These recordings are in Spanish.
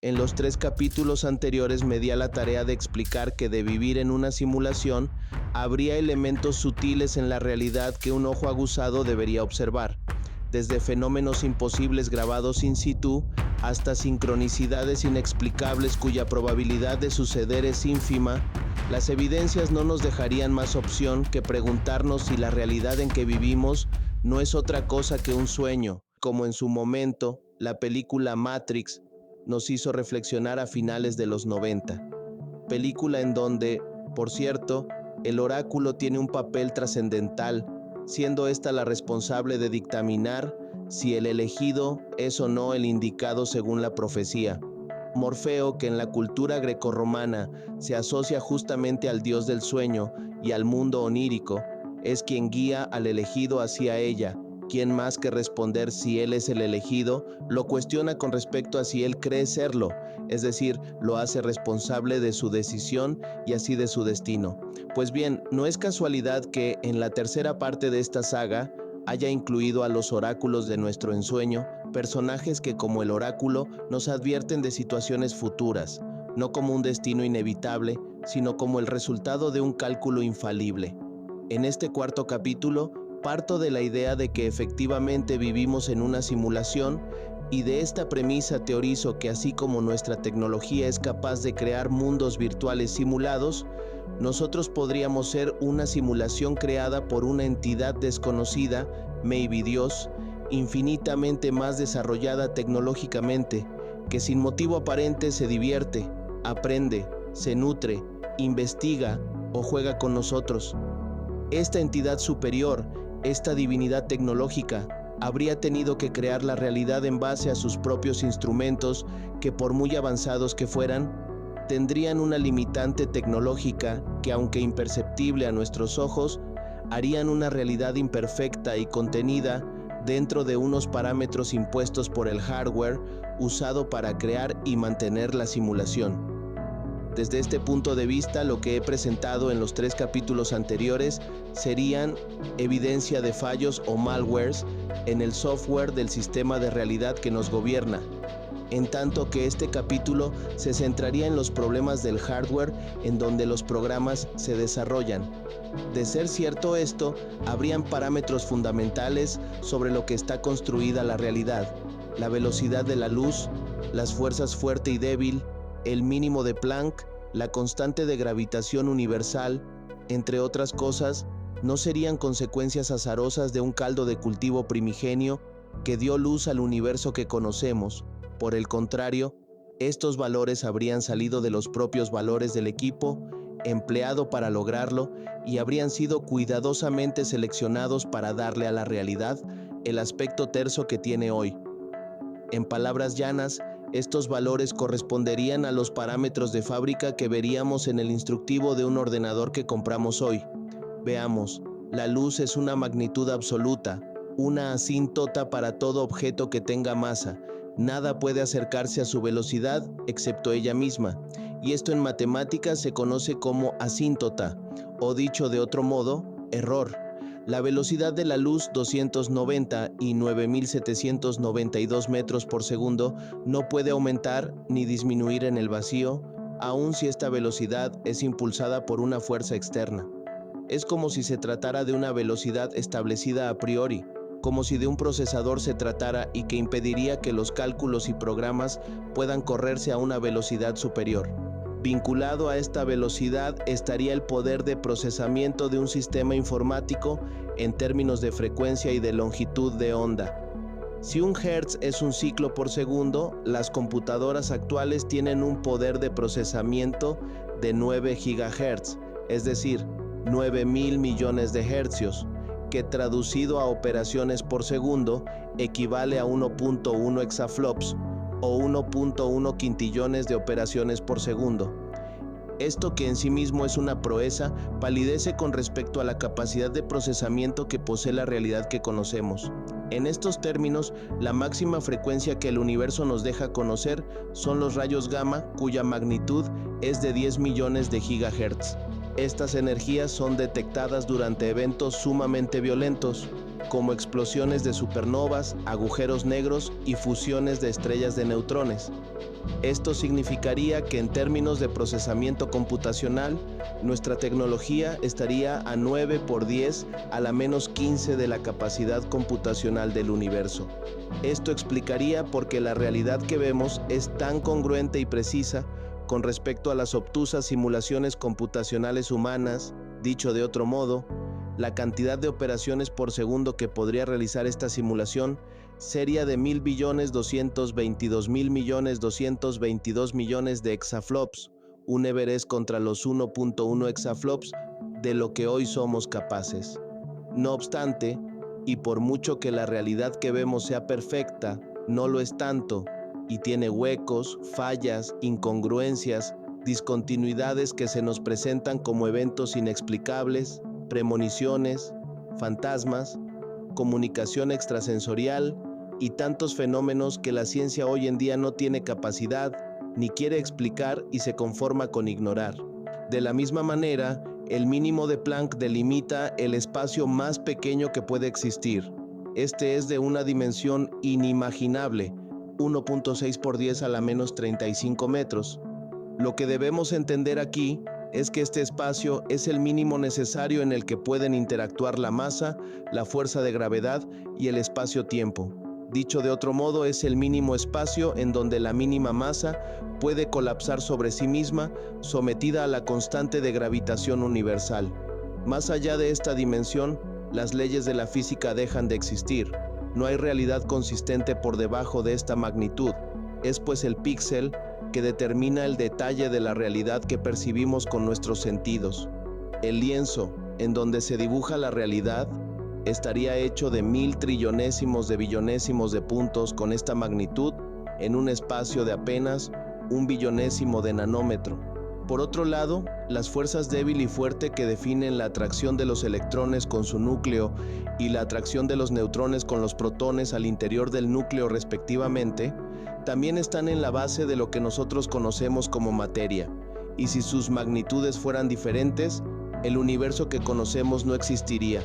En los 3 capítulos anteriores me di a la tarea de explicar que de vivir en una simulación, habría elementos sutiles en la realidad que un ojo aguzado debería observar, desde fenómenos imposibles grabados in situ hasta sincronicidades inexplicables cuya probabilidad de suceder es ínfima. Las evidencias no nos dejarían más opción que preguntarnos si la realidad en que vivimos no es otra cosa que un sueño, como en su momento la película Matrix nos hizo reflexionar a finales de los 90. Película en donde, por cierto, el oráculo tiene un papel trascendental, siendo esta la responsable de dictaminar si el elegido es o no el indicado según la profecía. Morfeo, que en la cultura grecorromana se asocia justamente al dios del sueño y al mundo onírico, es quien guía al elegido hacia ella. Quien más que responder si él es el elegido, lo cuestiona con respecto a si él cree serlo, es decir, lo hace responsable de su decisión y así de su destino. Pues bien, no es casualidad que en la tercera parte de esta saga haya incluido a los oráculos de nuestro ensueño, personajes que como el oráculo nos advierten de situaciones futuras, no como un destino inevitable, sino como el resultado de un cálculo infalible. En este cuarto capítulo, parto de la idea de que efectivamente vivimos en una simulación y de esta premisa teorizo que así como nuestra tecnología es capaz de crear mundos virtuales simulados, nosotros podríamos ser una simulación creada por una entidad desconocida, maybe Dios, infinitamente más desarrollada tecnológicamente, que sin motivo aparente se divierte, aprende, se nutre, investiga o juega con nosotros. Esta entidad superior, esta divinidad tecnológica, habría tenido que crear la realidad en base a sus propios instrumentos que, por muy avanzados que fueran, tendrían una limitante tecnológica que, aunque imperceptible a nuestros ojos, harían una realidad imperfecta y contenida dentro de unos parámetros impuestos por el hardware usado para crear y mantener la simulación. Desde este punto de vista, lo que he presentado en los 3 capítulos anteriores serían evidencia de fallos o malwares en el software del sistema de realidad que nos gobierna, en tanto que este capítulo se centraría en los problemas del hardware en donde los programas se desarrollan. De ser cierto esto, habrían parámetros fundamentales sobre lo que está construida la realidad: la velocidad de la luz, las fuerzas fuerte y débil, el mínimo de Planck, la constante de gravitación universal, entre otras cosas, no serían consecuencias azarosas de un caldo de cultivo primigenio que dio luz al universo que conocemos. Por el contrario, estos valores habrían salido de los propios valores del equipo empleado para lograrlo y habrían sido cuidadosamente seleccionados para darle a la realidad el aspecto terso que tiene hoy. En palabras llanas, estos valores corresponderían a los parámetros de fábrica que veríamos en el instructivo de un ordenador que compramos hoy. Veamos, la luz es una magnitud absoluta, una asíntota para todo objeto que tenga masa. Nada puede acercarse a su velocidad excepto ella misma, y esto en matemáticas se conoce como asíntota, o dicho de otro modo, error. La velocidad de la luz, 290 y 9.792 metros por segundo, no puede aumentar ni disminuir en el vacío, aun si esta velocidad es impulsada por una fuerza externa. Es como si se tratara de una velocidad establecida a priori, como si de un procesador se tratara y que impediría que los cálculos y programas puedan correrse a una velocidad superior. Vinculado a esta velocidad estaría el poder de procesamiento de un sistema informático en términos de frecuencia y de longitud de onda. Si un hertz es un ciclo por segundo, las computadoras actuales tienen un poder de procesamiento de 9 gigahertz, es decir, 9.000 millones de hercios, que traducido a operaciones por segundo equivale a 1.1 exaflops o 1.1 quintillones de operaciones por segundo. Esto, que en sí mismo es una proeza, palidece con respecto a la capacidad de procesamiento que posee la realidad que conocemos. En estos términos, la máxima frecuencia que el universo nos deja conocer son los rayos gamma, cuya magnitud es de 10 millones de gigahertz. Estas energías son detectadas durante eventos sumamente violentos, como explosiones de supernovas, agujeros negros y fusiones de estrellas de neutrones. Esto significaría que en términos de procesamiento computacional, nuestra tecnología estaría a 9 por 10 a la menos 15 de la capacidad computacional del universo. Esto explicaría por qué la realidad que vemos es tan congruente y precisa con respecto a las obtusas simulaciones computacionales humanas. Dicho de otro modo, la cantidad de operaciones por segundo que podría realizar esta simulación sería de 1.222.222 de exaflops, un Everest contra los 1.1 exaflops de lo que hoy somos capaces. No obstante, y por mucho que la realidad que vemos sea perfecta, no lo es tanto, y tiene huecos, fallas, incongruencias, discontinuidades que se nos presentan como eventos inexplicables, premoniciones, fantasmas, comunicación extrasensorial y tantos fenómenos que la ciencia hoy en día no tiene capacidad ni quiere explicar y se conforma con ignorar. De la misma manera, el mínimo de Planck delimita el espacio más pequeño que puede existir. Este es de una dimensión inimaginable, 1.6 por 10 a la menos 35 metros. Lo que debemos entender aquí es que este espacio es el mínimo necesario en el que pueden interactuar la masa, la fuerza de gravedad y el espacio-tiempo. Dicho de otro modo, es el mínimo espacio en donde la mínima masa puede colapsar sobre sí misma, sometida a la constante de gravitación universal. Más allá de esta dimensión, las leyes de la física dejan de existir. No hay realidad consistente por debajo de esta magnitud. Es pues el píxel que determina el detalle de la realidad que percibimos con nuestros sentidos. El lienzo en donde se dibuja la realidad estaría hecho de 1000 trillonésimos de billonésimos de puntos con esta magnitud en un espacio de apenas 1 billonésimo de nanómetro. Por otro lado, las fuerzas débil y fuerte que definen la atracción de los electrones con su núcleo y la atracción de los neutrones con los protones al interior del núcleo respectivamente, también están en la base de lo que nosotros conocemos como materia, y si sus magnitudes fueran diferentes, el universo que conocemos no existiría.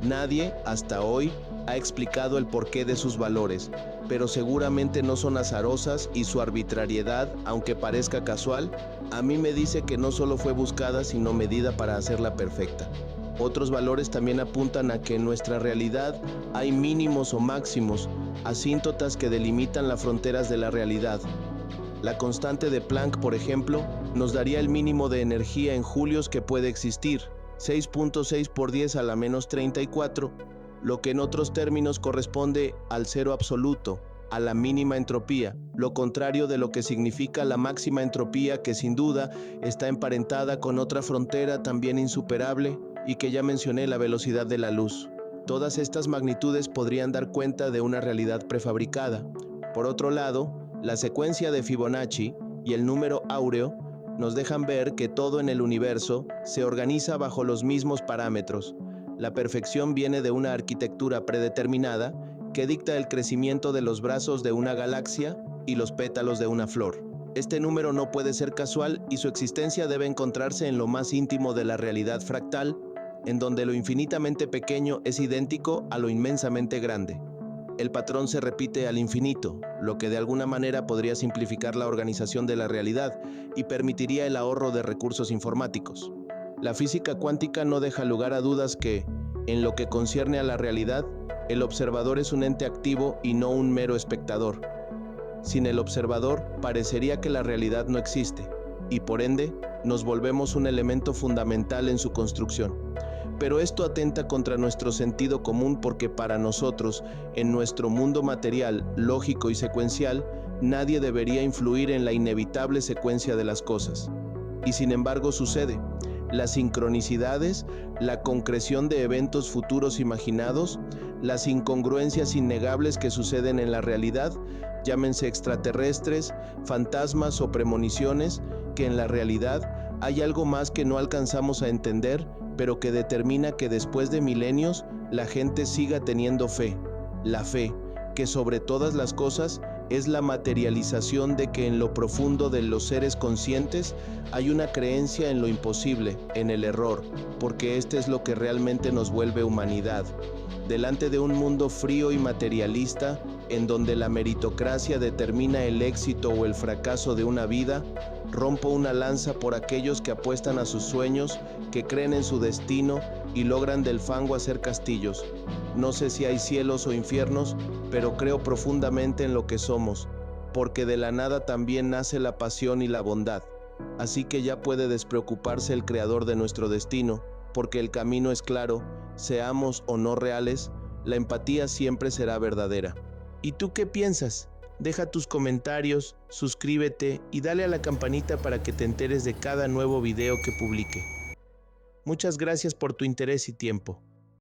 Nadie, hasta hoy, ha explicado el porqué de sus valores, pero seguramente no son azarosas y su arbitrariedad, aunque parezca casual, a mí me dice que no solo fue buscada, sino medida para hacerla perfecta. Otros valores también apuntan a que en nuestra realidad hay mínimos o máximos, asíntotas que delimitan las fronteras de la realidad. La constante de Planck, por ejemplo, nos daría el mínimo de energía en julios que puede existir, 6.6 por 10 a la menos 34, lo que en otros términos corresponde al cero absoluto, a la mínima entropía, lo contrario de lo que significa la máxima entropía, que sin duda está emparentada con otra frontera también insuperable y que ya mencioné, la velocidad de la luz. Todas estas magnitudes podrían dar cuenta de una realidad prefabricada. Por otro lado, la secuencia de Fibonacci y el número áureo nos dejan ver que todo en el universo se organiza bajo los mismos parámetros. La perfección viene de una arquitectura predeterminada que dicta el crecimiento de los brazos de una galaxia y los pétalos de una flor. Este número no puede ser casual y su existencia debe encontrarse en lo más íntimo de la realidad fractal, en donde lo infinitamente pequeño es idéntico a lo inmensamente grande. El patrón se repite al infinito, lo que de alguna manera podría simplificar la organización de la realidad y permitiría el ahorro de recursos informáticos. La física cuántica no deja lugar a dudas que, en lo que concierne a la realidad, el observador es un ente activo y no un mero espectador. Sin el observador, parecería que la realidad no existe, y por ende, nos volvemos un elemento fundamental en su construcción. Pero esto atenta contra nuestro sentido común porque para nosotros, en nuestro mundo material, lógico y secuencial, nadie debería influir en la inevitable secuencia de las cosas. Y sin embargo sucede. Las sincronicidades, la concreción de eventos futuros imaginados, las incongruencias innegables que suceden en la realidad, llámense extraterrestres, fantasmas o premoniciones, que en la realidad hay algo más que no alcanzamos a entender, pero que determina que después de milenios la gente siga teniendo fe. La fe, que sobre todas las cosas es la materialización de que en lo profundo de los seres conscientes hay una creencia en lo imposible, en el error, porque este es lo que realmente nos vuelve humanidad. Delante de un mundo frío y materialista, en donde la meritocracia determina el éxito o el fracaso de una vida, rompo una lanza por aquellos que apuestan a sus sueños, que creen en su destino y logran del fango hacer castillos. No sé si hay cielos o infiernos, pero creo profundamente en lo que somos, porque de la nada también nace la pasión y la bondad. Así que ya puede despreocuparse el creador de nuestro destino, porque el camino es claro, seamos o no reales, la empatía siempre será verdadera. ¿Y tú qué piensas? Deja tus comentarios, suscríbete y dale a la campanita para que te enteres de cada nuevo video que publique. Muchas gracias por tu interés y tiempo.